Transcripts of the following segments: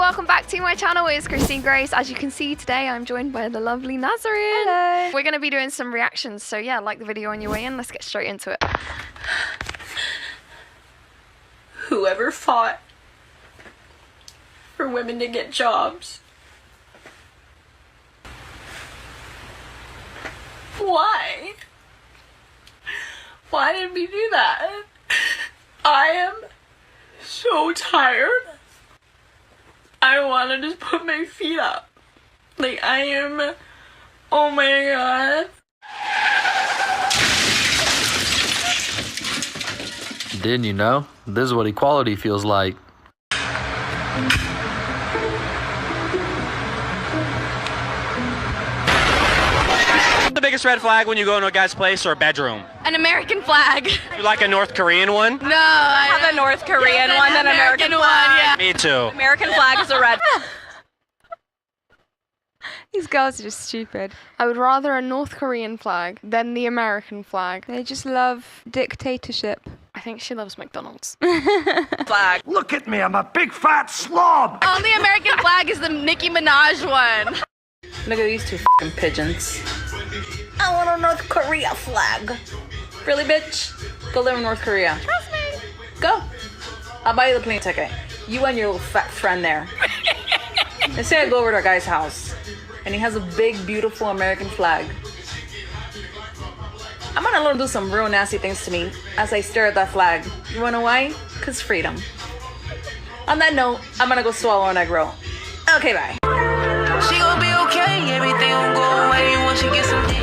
welcome back to my channel. It's Christine Grace. As you can see today, I'm joined by the lovely Nazarene. Hello. We're going to be doing some reactions, so yeah, like the video on your way in. Let's get straight into it. Whoever fought for women to get jobs. Why? Why did we do that? I am so tired. I want to just put my feet up. Like, I am, oh my god. Didn't you know? This is what equality feels like. The biggest red flag when you go into a guy's place or bedroom? An American flag. You like a North Korean one? No, I have a North Korean one than an American one. Yeah. Me too. American flag is a red. These girls are just stupid. I would rather a North Korean flag than the American flag. They just love dictatorship. I think she loves McDonald's. Flag. Look at me, I'm a big fat slob! Only American flag is the Nicki Minaj one. Look at these two f***ing pigeons. I want a North Korea flag. Really, bitch? Go live in North Korea. Trust me. Go. I'll buy you the plane ticket. You and your little fat friend there. Let's say I go over to a guy's house and he has a big, beautiful American flag. I'm gonna let him do some real nasty things to me as I stare at that flag. You wanna know why? Cause freedom. On that note, I'm gonna go swallow an egg roll. Okay, bye. She gon' be okay, everything gon' go away once she gets some dick.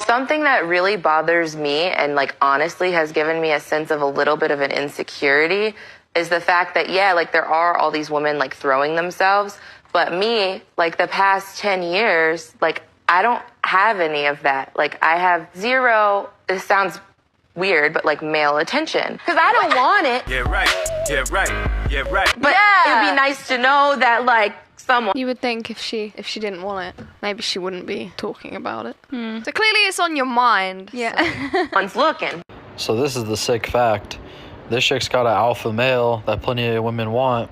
Something that really bothers me and like honestly has given me a sense of a little bit of an insecurity is the fact that, yeah, like there are all these women like throwing themselves, but me, like the past 10 years, like I don't have any of that. Like I have zero, this sounds weird, but like male attention. Cause I don't want it. Yeah, right. Yeah, right. Yeah, right. But it'd be nice to know that like someone. You would think if she didn't want it, maybe she wouldn't be talking about it. So clearly it's on your mind. Yeah. Someone's looking. So this is the sick fact. This chick's got an alpha male that plenty of women want,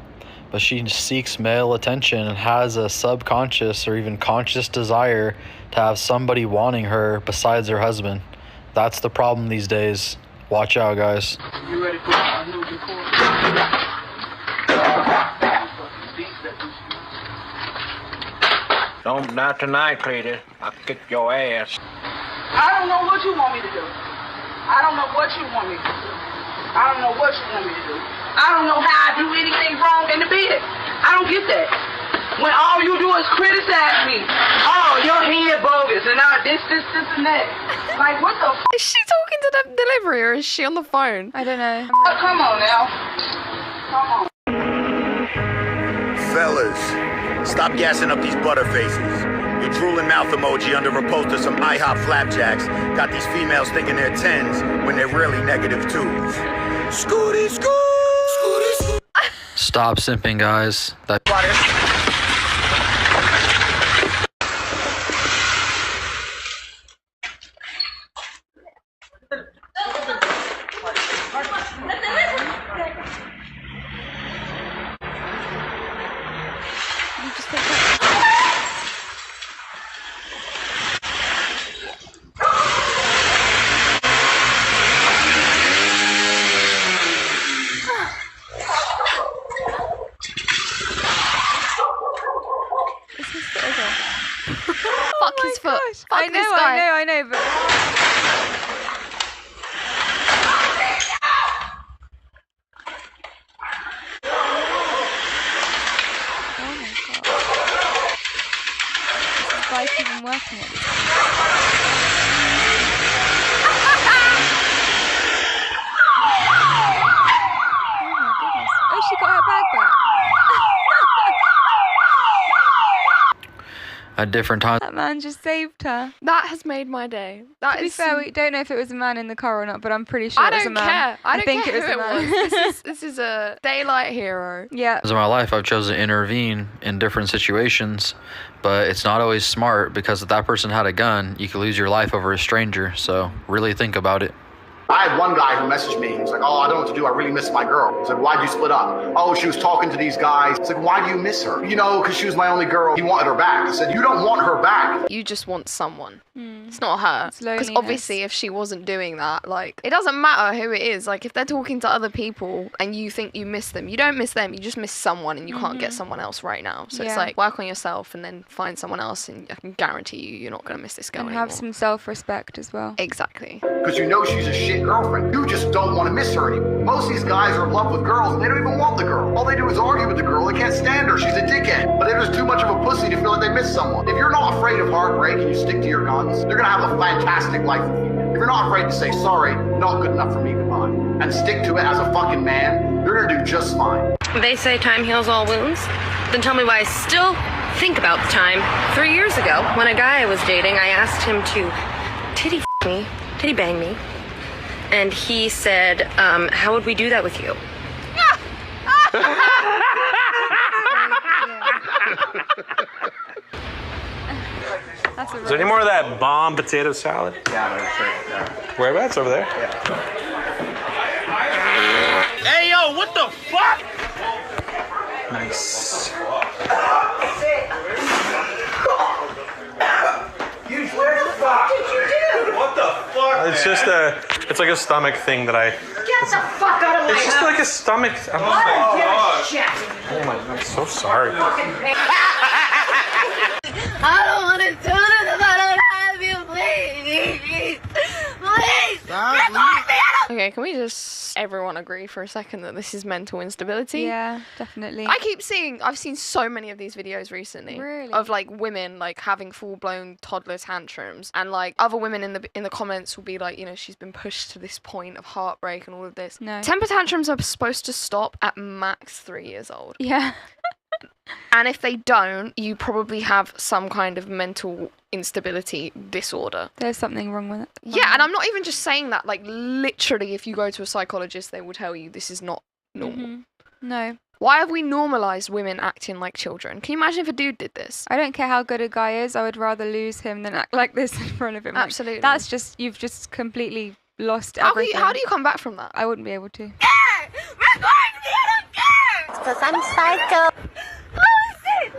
but she seeks male attention and has a subconscious or even conscious desire to have somebody wanting her besides her husband. That's the problem these days. Watch out, guys. You ready for a new record? Don't, not tonight, Cletus. I'll kick your ass. I don't know what you want me to do. I don't know what you want me to do. I don't know what you want me to do. I don't know how I do anything wrong in the bed. I don't get that. When all you do is criticize me. Oh, your head bogus and all this, and that. Like, what the f***? Is she talking to the delivery or is she on the phone? I don't know. Oh, come on now. Come on. Fellas, stop gassing up these butterfaces. Your drooling mouth emoji under a post of some IHOP flapjacks got these females thinking they're 10s when they're really -2s. Scooty, scooty. Stop simping, guys. That You just take that. Is his foot okay? Fuck his foot. Gosh. Fuck I know, this guy. I know, but. Oh my god. Is this bike even working at this point? Oh my goodness. Oh, she got her bag back. at different times. That man just saved her. That has made my day. That To be is fair, we don't know if it was a man in the car or not, but I'm pretty sure it was a man. care. I don't think care it was who a man. was. This is a daylight hero. Yeah. In my life, I've chosen to intervene in different situations, but it's not always smart because if that person had a gun, you could lose your life over a stranger. So really think about it. I had one guy who messaged me. He's like, oh, I don't know what to do. I really miss my girl. I said, why'd you split up? Oh, she was talking to these guys. It's like, why do you miss her? You know, because she was my only girl. He wanted her back. I said, you don't want her back. You just want someone. It's not her. Because loneliness. obviously if she wasn't doing that, like, it doesn't matter who it is. Like, if they're talking to other people and you think you miss them, you don't miss them. You just miss someone and you can't get someone else right now. So it's like, work on yourself and then find someone else, and I can guarantee you're not going to miss this girl anymore. Have some self-respect as well. Exactly. Because you know she's a shit girlfriend. You just don't want to miss her anymore. Most of these guys are in love with girls and they don't even want the girl. All they do is argue with the girl. They can't stand her. She's a dickhead. But they're just too much of a pussy to feel like they miss someone. If you're not afraid of heartbreak and you stick to your guns, you're going to have a fantastic life with you. If you're not afraid to say, sorry, not good enough for me, goodbye, and stick to it as a fucking man, you're going to do just fine. They say time heals all wounds. Then tell me why I still think about the time 3 years ago when a guy I was dating, I asked him to titty bang me. And he said, how would we do that with you? Is there any more of that bomb potato salad? Yeah, that's right there. Whereabouts? Over there? Yeah. Hey, yo, what the fuck? Nice. What the fuck? It's just it's like a stomach thing that I... Get the fuck out of my It's just like a stomach... I'm oh my God, I'm so sorry. I don't want to do this if I don't have you, please. Please. Okay, can we just everyone agree for a second that this is mental instability? Yeah, definitely. I've seen so many of these videos recently. Really? Of like women like having full-blown toddler tantrums, and like other women in the comments will be like, you know, she's been pushed to this point of heartbreak and all of this. No. Temper tantrums are supposed to stop at max 3 years old. Yeah. And if they don't, you probably have some kind of mental instability disorder. There's something wrong with it. Yeah, and I'm not even just saying that. Like, literally, if you go to a psychologist, they will tell you this is not normal. No. Why have we normalised women acting like children? Can you imagine if a dude did this? I don't care how good a guy is. I would rather lose him than act like this in front of him. Like, Absolutely. that's just, you've just completely lost How everything. do you come back from that? I wouldn't be able to. Because I'm psycho. Post it.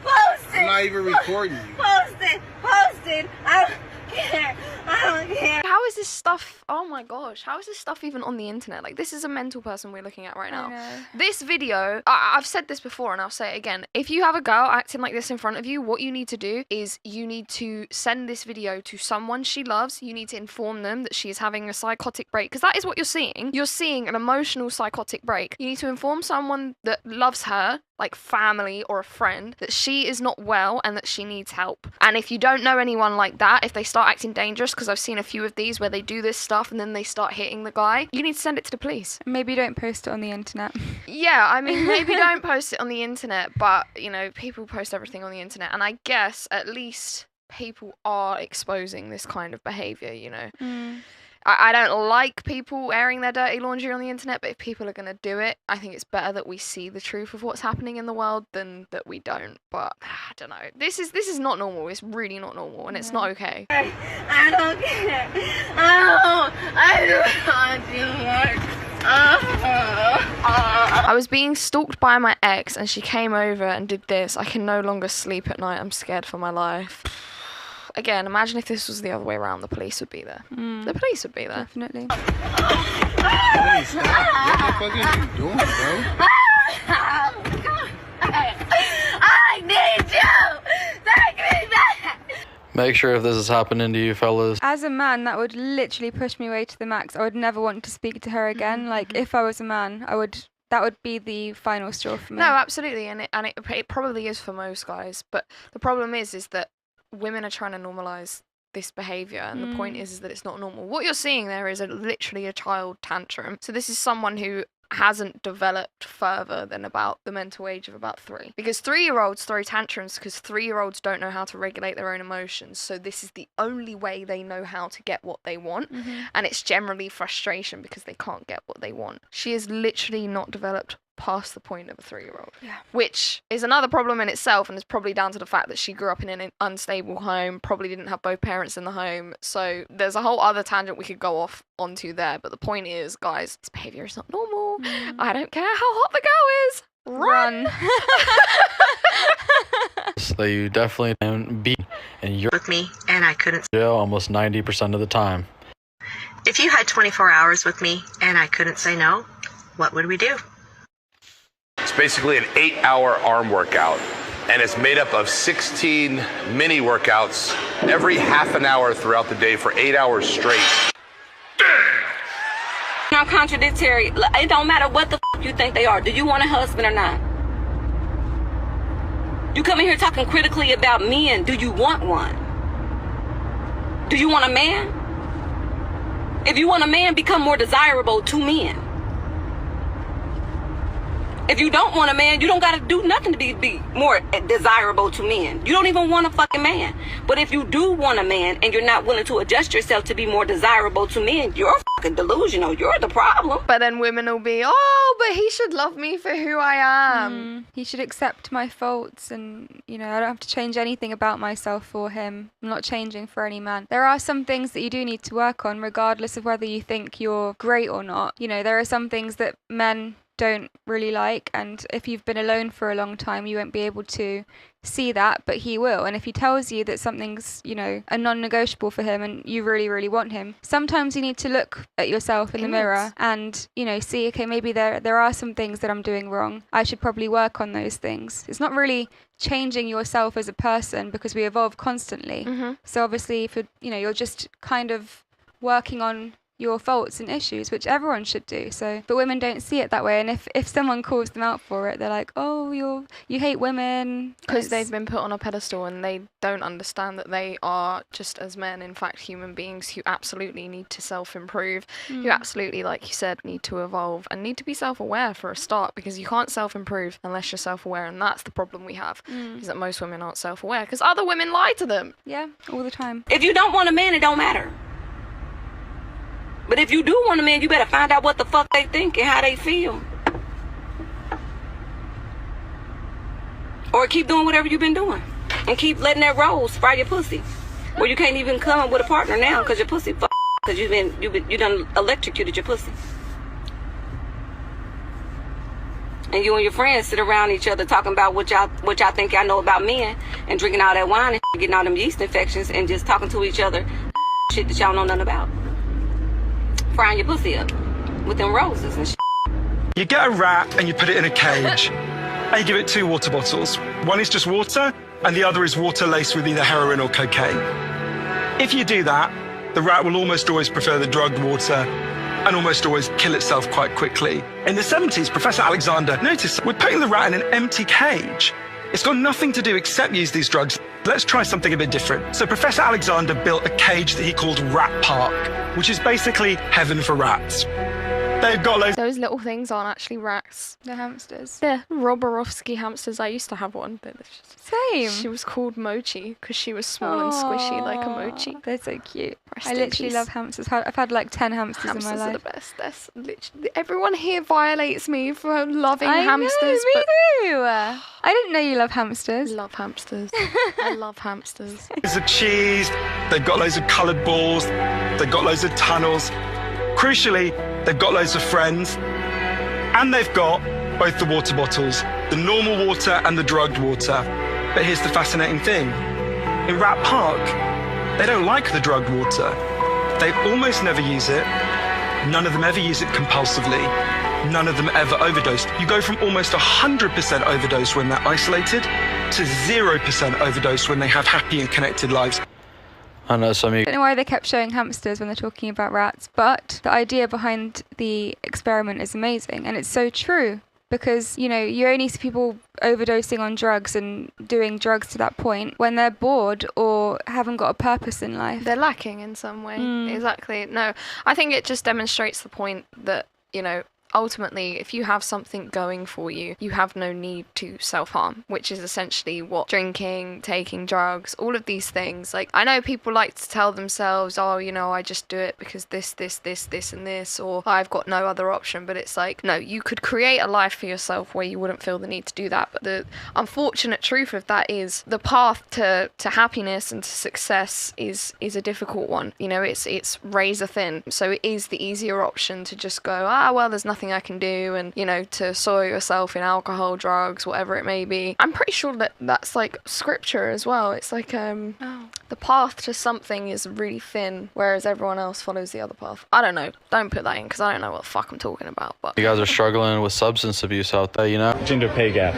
Post it. I'm not even recording you. Post it. Post it. I don't care. I don't care. How is this stuff, oh my gosh, how is this stuff even on the internet? Like, this is a mental person we're looking at right now. I know. This video, I've said this before and I'll say it again. If you have a girl acting like this in front of you, what you need to do is you need to send this video to someone she loves. You need to inform them that she is having a psychotic break, because that is what you're seeing. You're seeing an emotional psychotic break. You need to inform someone that loves her, like family or a friend, that she is not well and that she needs help. And if you don't know anyone like that, if they start acting dangerous, because I've seen a few of these where they do this stuff and then they start hitting the guy, you need to send it to the police. Maybe don't post it on the internet. Yeah, I mean, maybe don't post it on the internet, but, you know, people post everything on the internet, and I guess at least people are exposing this kind of behaviour, you know. I don't like people airing their dirty laundry on the internet, but if people are going to do it, I think it's better that we see the truth of what's happening in the world than that we don't. But I don't know. This is not normal. It's really not normal, and it's not okay. I don't care. I don't care. I was being stalked by my ex, and she came over and did this. I can no longer sleep at night. I'm scared for my life. Again, imagine if this was the other way around. The police would be there. The police would be there. Definitely. Hey, stop. What the fuck are you doing, bro? I need you. Take me back. Make sure if this is happening to you, fellas. As a man, that would literally push me way to the max. I would never want to speak to her again. Like, if I was a man, that would be the final straw for me. No, absolutely, and it probably is for most guys. But the problem is that women are trying to normalize this behavior, and the point is that it's not normal. What you're seeing there is literally a child tantrum. So this is someone who hasn't developed further than about the mental age of about 3, because 3-year-olds throw tantrums because 3-year-olds don't know how to regulate their own emotions. So this is the only way they know how to get what they want, and it's generally frustration because they can't get what they want. She has literally not developed past the point of a 3-year-old. Yeah. Which is another problem in itself, and is probably down to the fact that she grew up in an unstable home, probably didn't have both parents in the home. So there's a whole other tangent we could go off onto there. But the point is, guys, this behaviour is not normal. I don't care how hot the girl is. Run. So you definitely don't be in your with me and I couldn't jail almost 90% of the time. If you had 24 hours with me and I couldn't say no, what would we do? It's basically an 8-hour arm workout, and it's made up of 16 mini workouts every half an hour throughout the day for 8 hours straight. Not contradictory. It don't matter what the you think they are. Do you want a husband or not? You come in here talking critically about men. Do you want one? Do you want a man? If you want a man, become more desirable to men. If you don't want a man, you don't got to do nothing to be more desirable to men. You don't even want a fucking man. But if you do want a man and you're not willing to adjust yourself to be more desirable to men, you're fucking delusional. You're the problem. But then women will be, oh, but he should love me for who I am. He should accept my faults, and, I don't have to change anything about myself for him. I'm not changing for any man. There are some things that you do need to work on, regardless of whether you think you're great or not. There are some things that men don't really like, and if you've been alone for a long time, you won't be able to see that, but he will. And if he tells you that something's a non-negotiable for him and you really, really want him, sometimes you need to look at yourself in the mirror and see, okay, maybe there are some things that I'm doing wrong. I should probably work on those things. It's not really changing yourself as a person, because we evolve constantly. So obviously if you're just kind of working on your faults and issues, which everyone should do. But women don't see it that way, and if someone calls them out for it, they're like, oh, you hate women, because they've been put on a pedestal, and they don't understand that they are just as men, in fact, human beings who absolutely need to self-improve, who absolutely, like you said, need to evolve and need to be self-aware for a start, because you can't self-improve unless you're self-aware, and that's the problem we have, is that most women aren't self-aware because other women lie to them. Yeah, all the time. If you don't want a man, it don't matter. But if you do want a man, you better find out what the fuck they think and how they feel. Or keep doing whatever you've been doing. And keep letting that rose fry your pussy. Or you can't even come up with a partner now because your pussy fuck. Because you done electrocuted your pussy. And you and your friends sit around each other talking about what y'all think y'all know about men, and drinking all that wine and getting all them yeast infections, and just talking to each other shit that y'all know nothing about. Frying your pussy up with them roses and shit. You get a rat and you put it in a cage and you give it 2 water bottles. One is just water and the other is water laced with either heroin or cocaine. If you do that, the rat will almost always prefer the drugged water and almost always kill itself quite quickly. In the 70s, Professor Alexander noticed we're putting the rat in an empty cage. It's got nothing to do except use these drugs. Let's try something a bit different. So Professor Alexander built a cage that he called Rat Park, which is basically heaven for rats. They've got loads. Those little things aren't actually rats. They're hamsters. They're Roborovsky hamsters. I used to have one. Same. She was called Mochi because she was small and squishy like a mochi. They're so cute. Rest I in literally peace. love hamsters. I've had like 10 hamsters in my Hamsters life. are the best. That's literally, everyone here violates me for loving I hamsters. know, me but too. I didn't know you love hamsters. I love hamsters. I love hamsters. Loads of cheese, they've got loads of coloured balls, they've got loads of tunnels. Crucially, they've got loads of friends, and they've got both the water bottles, the normal water and the drugged water. But here's the fascinating thing. In Rat Park, they don't like the drugged water. They almost never use it. None of them ever use it compulsively. None of them ever overdose. You go from almost 100% overdose when they're isolated to 0% overdose when they have happy and connected lives. I know some. I don't know why they kept showing hamsters when they're talking about rats, but the idea behind the experiment is amazing, and it's so true, because you only see people overdosing on drugs and doing drugs to that point when they're bored or haven't got a purpose in life. They're lacking in some way. Exactly. No, I think it just demonstrates the point that ultimately, if you have something going for you, you have no need to self-harm, which is essentially what drinking, taking drugs, all of these things. Like, I know people like to tell themselves, oh, you know, I just do it because this, and this, or I've got no other option. But it's like, no, you could create a life for yourself where you wouldn't feel the need to do that. But the unfortunate truth of that is the path to happiness and to success is a difficult one. You know, it's razor thin. So it is the easier option to just go, well, there's nothing I can do, and, you know, to soil yourself in alcohol, drugs, whatever it may be. I'm pretty sure that that's like scripture as well. It's like the path to something is really thin, whereas everyone else follows the other path. I don't know. Don't put that in, because I don't know what the fuck I'm talking about. But You guys are struggling with substance abuse out there, you know? Gender pay gap.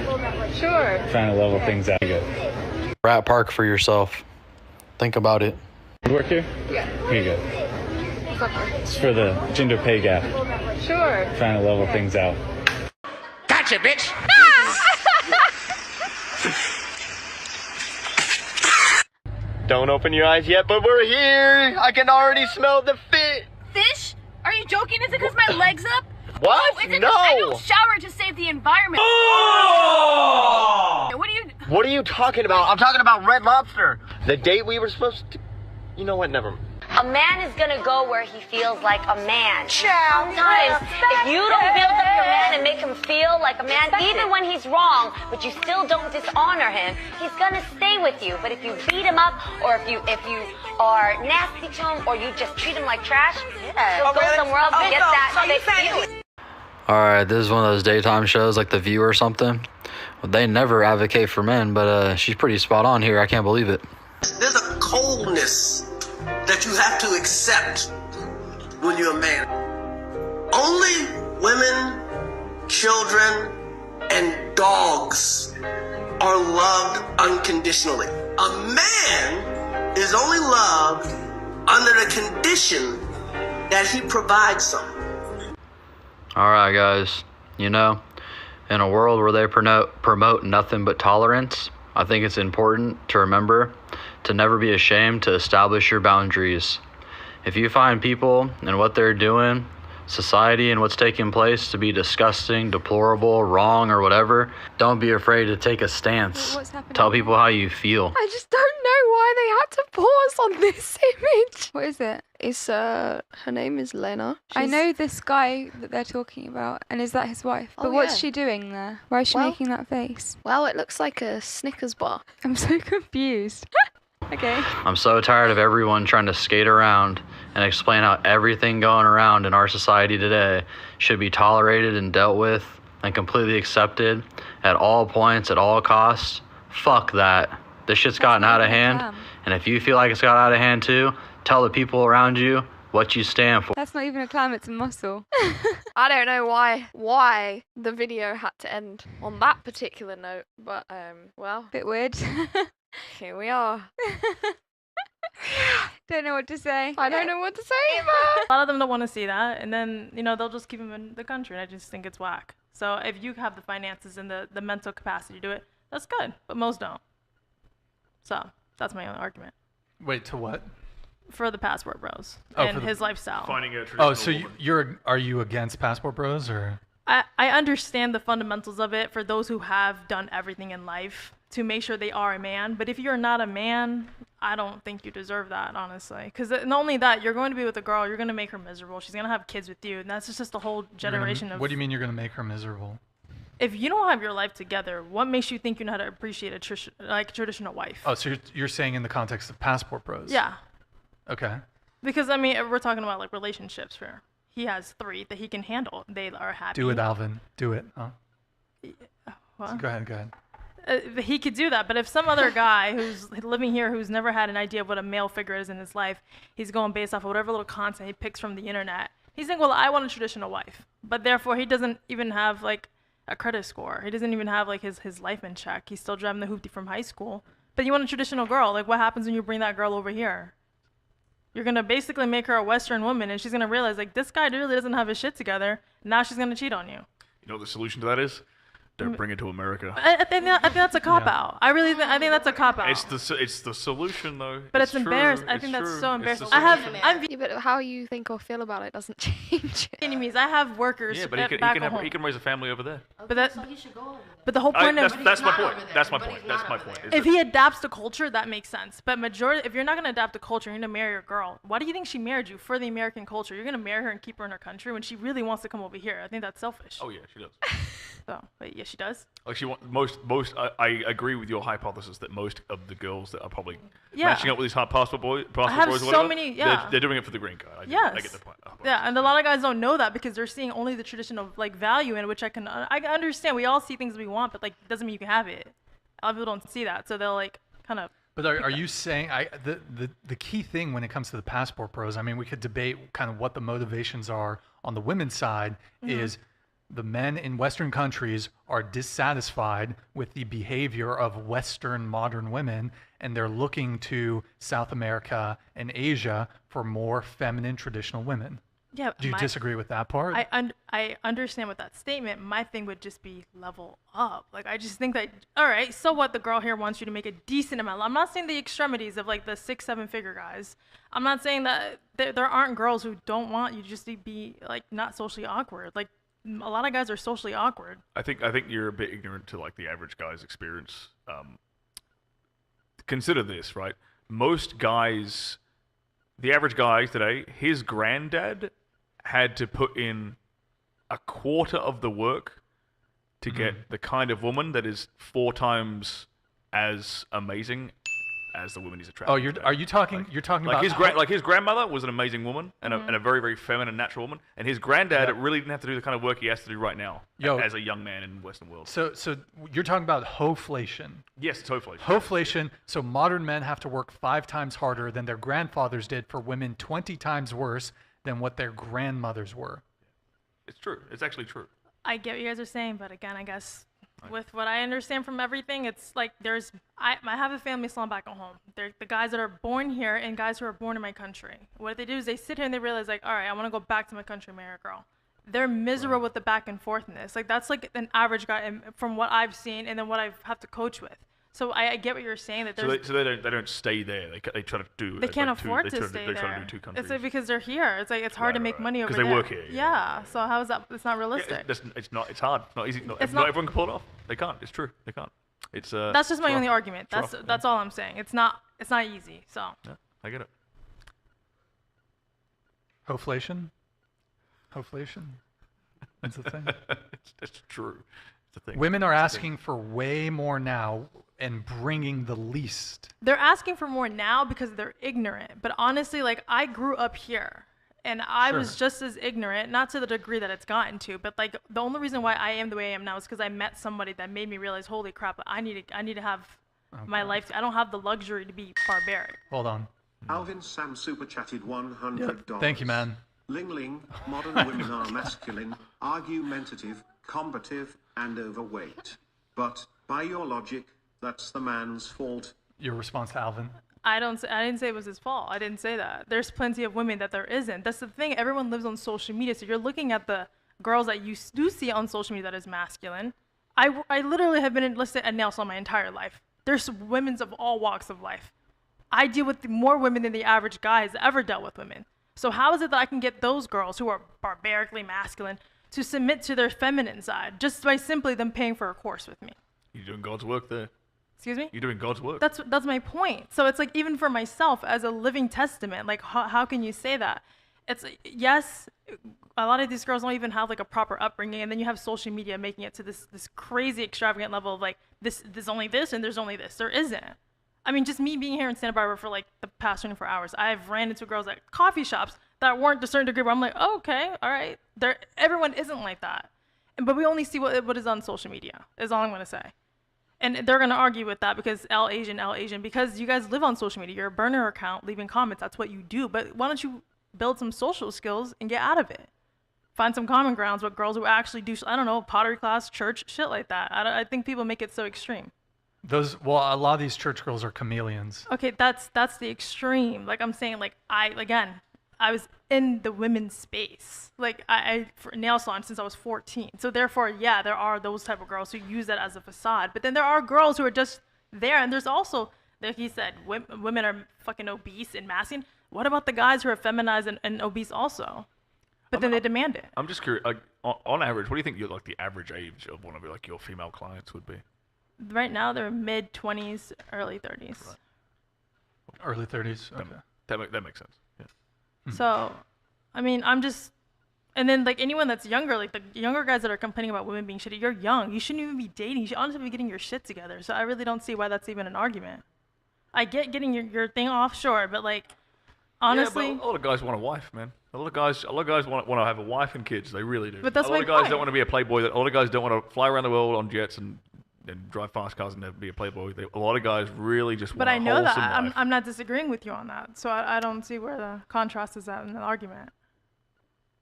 Sure. Trying to level things out. Good. Rat park for yourself. Think about it. You work here? Yeah. Here you go. It's for the gender pay gap. Sure. Trying to level things out. Gotcha, bitch. Don't open your eyes yet, but we're here. I can already smell the Fish? Are you joking? Is it because my leg's up? What? Oh, is it No. 'cause I don't shower to save the environment? Oh! What are you... What are you talking about? I'm talking about Red Lobster. The date we were supposed to... You know what? Never mind. A man is gonna go where he feels like a man. Sometimes, if you don't build up your man and make him feel like a man, even when he's wrong, but you still don't dishonor him, he's gonna stay with you. But if you beat him up, or if you are nasty to him, or you just treat him like trash, he'll go somewhere else and get that feeling. Alright, this is one of those daytime shows like The View or something. Well, they never advocate for men, but she's pretty spot on here. I can't believe it. There's a coldness that you have to accept when you're a man. Only women, children, and dogs are loved unconditionally. A man is only loved under the condition that he provides something. Alright, guys. You know, in a world where they promote nothing but tolerance, I think it's important to remember to never be ashamed to establish your boundaries. If you find people and what they're doing, society and what's taking place to be disgusting, deplorable, wrong, or whatever, don't be afraid to take a stance. What's happening? Tell people how you feel. I just don't know why they had to pause on this image. What is it? It's her name is Lena. I know this guy that they're talking about, and is that his wife? But what's she doing there? Why is she making that face? Well, it looks like a Snickers bar. I'm so confused. Okay. I'm so tired of everyone trying to skate around and explain how everything going around in our society today should be tolerated and dealt with and completely accepted at all points, at all costs. Fuck that. This shit's gotten out of hand. And if you feel like it's got out of hand too, tell the people around you what you stand for. That's not even a clam, it's a muscle. I don't know why the video had to end on that particular note, but well, bit weird. Here we are. Don't know what to say. I don't know what to say either. A lot of them don't want to see that, and then, you know, they'll just keep them in the country, and I just think it's whack. So if you have the finances and the mental capacity to do it, that's good, but most don't. So that's my only argument. Wait, to what? For the passport bros and his lifestyle. Finding a traditional so are you against passport bros, or? I understand the fundamentals of it for those who have done everything in life to make sure they are a man. But if you're not a man, I don't think you deserve that, honestly. Because not only that, you're going to be with a girl, you're going to make her miserable. She's going to have kids with you. And that's just a whole generation of... What do you mean you're going to make her miserable? If you don't have your life together, what makes you think you know how to appreciate a traditional wife? Oh, so you're saying in the context of passport bros? Yeah. Okay. Because, I mean, we're talking about, like, relationships here. He has 3 that he can handle. They are happy. Do it, Alvin. Do it. Huh? Well, so go ahead. He could do that, but if some other guy who's living here who's never had an idea of what a male figure is in his life, he's going based off of whatever little content he picks from the internet. He's saying, well, I want a traditional wife. But therefore, he doesn't even have, like, a credit score. He doesn't even have, like, his life in check. He's still driving the hoopty from high school. But you want a traditional girl. Like, what happens when you bring that girl over here? You're going to basically make her a Western woman, and she's going to realize, like, this guy really doesn't have his shit together. Now she's going to cheat on you. You know what the solution to that is? Don't bring it to America. I think that's a cop out. I think that's a cop out. It's the solution though. But it's embarrassing. I think that's so embarrassing. Yeah, but how you think or feel about it doesn't change. Enemies. I have workers. Yeah, but he can raise a family over there. But he should go. But the whole point that's my point. That's my point. That's my point. If he adapts to culture, that makes sense. But if you're not gonna adapt to culture, you're gonna marry your girl. Why do you think she married you? For the American culture. You're gonna marry her and keep her in her country when she really wants to come over here. I think that's selfish. Oh yeah, she does. So, but yeah, she does. Like most. I agree with your hypothesis that most of the girls that are probably matching up with these hot passport boys, or whatever, they're doing it for the green card. I get the point. Yeah, and a lot of guys don't know that because they're seeing only the tradition of like value in which I understand. We all see things we want, but like it doesn't mean you can have it. A lot of people don't see that, so they'll like kind of. But are you saying the key thing when it comes to the passport bros? I mean, we could debate kind of what the motivations are on the women's side. Is the men in Western countries are dissatisfied with the behavior of Western modern women, and they're looking to South America and Asia for more feminine traditional women. Yeah. Do you disagree with that part? I understand with that statement. My thing would just be level up. Like, I just think that, all right, so what, the girl here wants you to make a decent amount. I'm not saying the extremities of like the 6-7 figure guys. I'm not saying that there aren't girls who don't want you just to be like not socially awkward. Like, a lot of guys are socially awkward. I think you're a bit ignorant to like the average guy's experience. Consider this, right? Most guys, the average guy today, his granddad had to put in a quarter of the work to get the kind of woman that is 4 times as amazing as the woman he's attracted. Oh, you're talking about his grandmother was an amazing woman and a very, very feminine, natural woman, and his granddad really didn't have to do the kind of work he has to do right now as a young man in the Western world. So you're talking about hoflation. Yes, it's hoflation. Hoflation. So modern men have to work 5 times harder than their grandfathers did for women 20 times worse than what their grandmothers were. It's true. It's actually true. I get what you guys are saying, but again, I guess with what I understand from everything, it's like I have a family still back at home. They're the guys that are born here and guys who are born in my country. What they do is they sit here and they realize like, all right, I want to go back to my country and marry a girl. They're miserable with the back and forthness. Like that's like an average guy from what I've seen and then what I have to coach with. So I get what you're saying that there's. So they don't stay there. They try to do. They can't afford to stay there. They try to do 2 countries. It's like because they're here. It's like it's hard to make money over there. Because they work here. Yeah. So how is that? It's not realistic. It's not. It's hard. It's not easy. Not everyone can pull it off. They can't. It's true. They can't. It's That's just my only argument. That's all I'm saying. It's not easy. So. Yeah, I get it. Hoflation. That's the thing. It's true. It's the thing. Women are asking for way more now and bringing the least. They're asking for more now because they're ignorant. But honestly, like I grew up here and I was just as ignorant, not to the degree that it's gotten to, but like the only reason why I am the way I am now is because I met somebody that made me realize, holy crap, I need to have my life. I don't have the luxury to be barbaric. Hold on. Alvin Sam super chatted $100. Thank you, man. Ling Ling, modern women are masculine, argumentative, combative, and overweight. But by your logic, that's the man's fault. Your response to Alvin? I didn't say it was his fault. I didn't say that. There's plenty of women that there isn't. That's the thing. Everyone lives on social media, so you're looking at the girls that you do see on social media that is masculine. I literally have been enlisted at nail salon my entire life. There's women of all walks of life. I deal with more women than the average guy has ever dealt with women. So how is it that I can get those girls who are barbarically masculine to submit to their feminine side just by simply them paying for a course with me? You're doing God's work there. Excuse me? You're doing God's work. That's my point. So it's like even for myself as a living testament, like how can you say that? It's yes, a lot of these girls don't even have like a proper upbringing, and then you have social media making it to this crazy extravagant level of like there's only this and there's only this. There isn't. I mean, just me being here in Santa Barbara for like the past 24 hours, I've ran into girls at coffee shops that weren't to a certain degree where I'm like, oh, okay, all right. Everyone isn't like that. But we only see what is on social media, is all I'm going to say. And they're going to argue with that because L Asian, because you guys live on social media. You're a burner account, leaving comments. That's what you do. But why don't you build some social skills and get out of it? Find some common grounds with girls who actually do, I don't know, pottery class, church, shit like that. I think people make it so extreme. A lot of these church girls are chameleons. Okay, that's the extreme. Like I'm saying, like again, I was in the women's space. Like I for nail salon since I was 14. So therefore, yeah, there are those type of girls who use that as a facade. But then there are girls who are just there, and there's also, like he said, women are fucking obese and masculine. What about the guys who are feminized and obese also? But then they demand it. I'm just curious. Like, on average, what do you think like the average age of one of your female clients would be? Right now, they're mid-20s, early 30s. Right. Early 30s. Okay. That makes sense. Yeah. So, I mean, I'm just, and then like anyone that's younger, like the younger guys that are complaining about women being shitty, you're young. You shouldn't even be dating. You should honestly be getting your shit together. So I really don't see why that's even an argument. I get getting your thing offshore, but like, honestly, yeah, but a lot of guys want a wife, man. A lot of guys want to have a wife and kids. They really do. But that's a lot my of guys point. don't want to be a playboy. A lot of guys don't want to fly around the world on jets and drive fast cars and never be a playboy. A lot of guys really just but want I a know that. wholesome life. I'm not disagreeing with you on that. So I don't see where the contrast is at in the argument.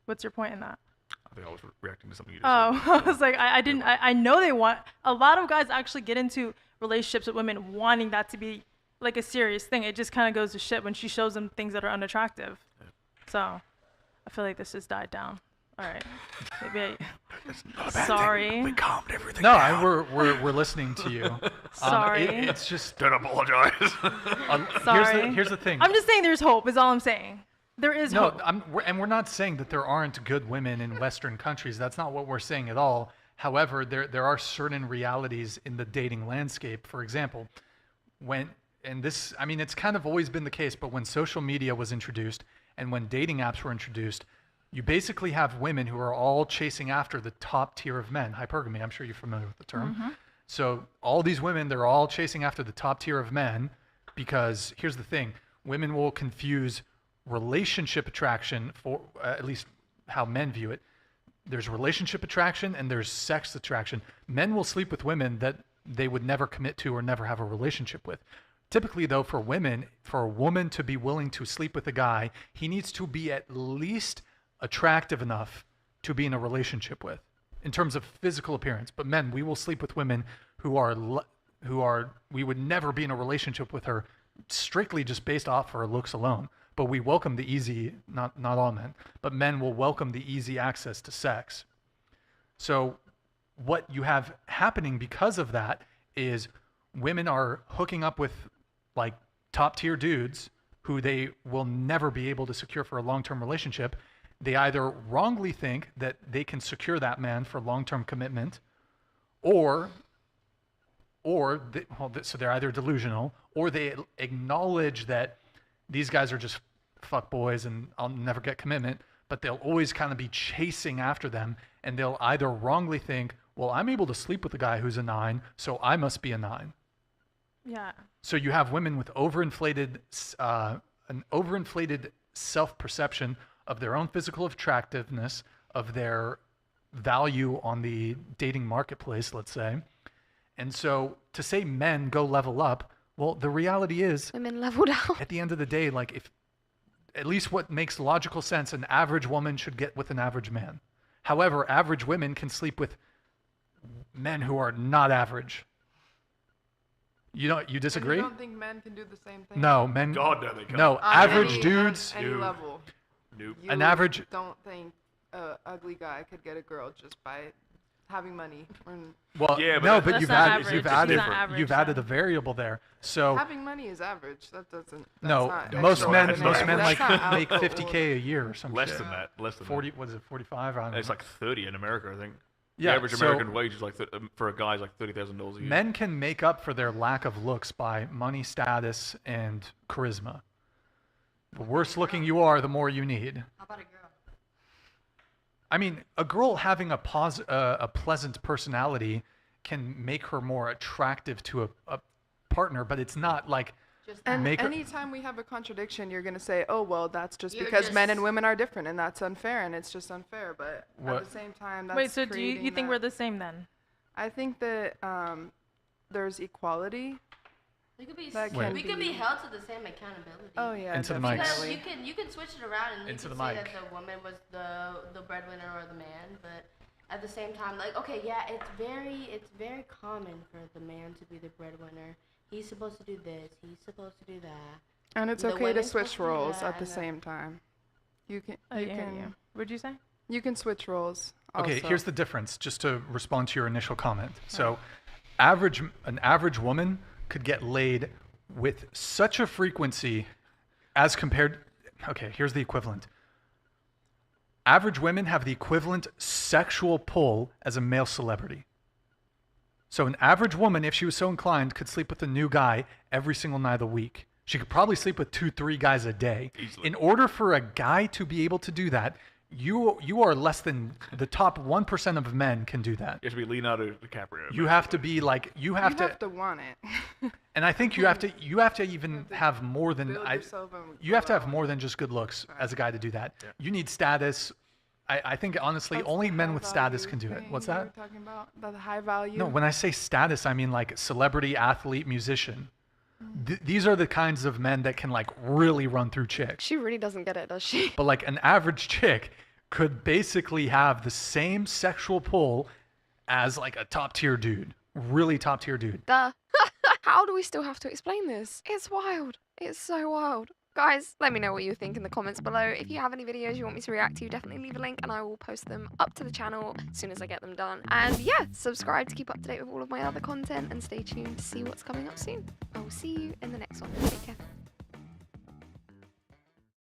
What's your point in that? I think I was reacting to something you just said. I was like, I know they want, a lot of guys actually get into relationships with women wanting that to be like a serious thing. It just kind of goes to shit when she shows them things that are unattractive. Yeah. So I feel like this just died down. All right. Maybe sorry. We calmed everything No, down. we're listening to you. Sorry. It's just don't apologize. Sorry. Here's the thing. I'm just saying there's hope is all I'm saying. There is hope. We're not saying that there aren't good women in Western countries. That's not what we're saying at all. However, there are certain realities in the dating landscape. For example, it's kind of always been the case, but when social media was introduced and when dating apps were introduced, you basically have women who are all chasing after the top tier of men. Hypergamy, I'm sure you're familiar with the term. Mm-hmm. So all these women, they're all chasing after the top tier of men because here's the thing. Women will confuse relationship attraction for at least how men view it. There's relationship attraction and there's sex attraction. Men will sleep with women that they would never commit to or never have a relationship with. Typically, though, for women, for a woman to be willing to sleep with a guy, he needs to be at least attractive enough to be in a relationship with, in terms of physical appearance. But men, we will sleep with women who are we would never be in a relationship with her strictly just based off her looks alone. But we welcome the easy, not all men, but men will welcome the easy access to sex. So what you have happening because of that is women are hooking up with like top tier dudes who they will never be able to secure for a long-term relationship. They either wrongly think that they can secure that man for long-term commitment, so they're either delusional or they acknowledge that these guys are just fuck boys and I'll never get commitment, but they'll always kind of be chasing after them, and they'll either wrongly think, well, I'm able to sleep with a guy who's a 9, so I must be a 9. Yeah. So you have women with an overinflated self-perception of their own physical attractiveness, of their value on the dating marketplace, let's say. And so to say men go level up, well, the reality is women leveled out. At the end of the day, like if at least what makes logical sense, an average woman should get with an average man. However, average women can sleep with men who are not average. You disagree? And you don't think men can do the same thing? No, men. God, no, they can't. No, On average dudes. any level. Nope. You An average. Don't think an ugly guy could get a girl just by having money. Well, yeah, no, but but you've added a variable there. So having money is average. That doesn't. That's no, not most men extraordinary. like That's not make out the 50K a year or something. Less than that. 40. Was it 45? I don't know. It's like 30 in America, I think. Yeah, the average so American wage is like for a guy is like $30,000 a year. Men can make up for their lack of looks by money, status, and charisma. The worse looking you are, the more you need. How about a girl? I mean, a girl having a pleasant personality can make her more attractive to a partner, but it's not like And make her. anytime we have a contradiction, you're going to say, oh, well, that's just because men and women are different, and that's unfair, and it's just unfair. But at the same time, that's Wait, so do you think creating we're that- the same then? I think that there's equality. We could be That Wait. we could be held to the same accountability. Oh, yeah, Into the Because mics. you can switch it around and you Into can the say mic. that the woman was the breadwinner or the man, but at the same time, like, okay, yeah, it's very common for the man to be the breadwinner. He's supposed to do this. He's supposed to do that. And it's The okay to women's switch supposed to do roles that, at the and same time. You can. I You hear can. you. What'd you say? You can switch roles. Okay, also. here's the difference, just to respond to your initial comment. So, an average woman could get laid with such a frequency as compared. Okay, here's the equivalent. Average women have the equivalent sexual pull as a male celebrity. So an average woman, if she was so inclined, could sleep with a new guy every single night of the week. She could probably sleep with 2-3 guys a day. Easily. In order for a guy to be able to do that, you are less than the top 1% of men can do that. You have to be Leonardo DiCaprio. You have to be like you have to want it. and I think you have to even have more than you have to have more than just good looks as a guy to do that. Yeah. You need status. I think honestly only men with status can do it. What's that? You're talking about the high value. No, when I say status, I mean like celebrity, athlete, musician. These are the kinds of men that can like really run through chicks. She really doesn't get it, does she? But like an average chick could basically have the same sexual pull as like a top tier dude. Really top tier dude. Duh. How do we still have to explain this? It's wild. It's so wild. Guys, let me know what you think in the comments below. If you have any videos you want me to react to, definitely leave a link and I will post them up to the channel as soon as I get them done. And yeah, subscribe to keep up to date with all of my other content and stay tuned to see what's coming up soon. I will see you in the next one. Take care.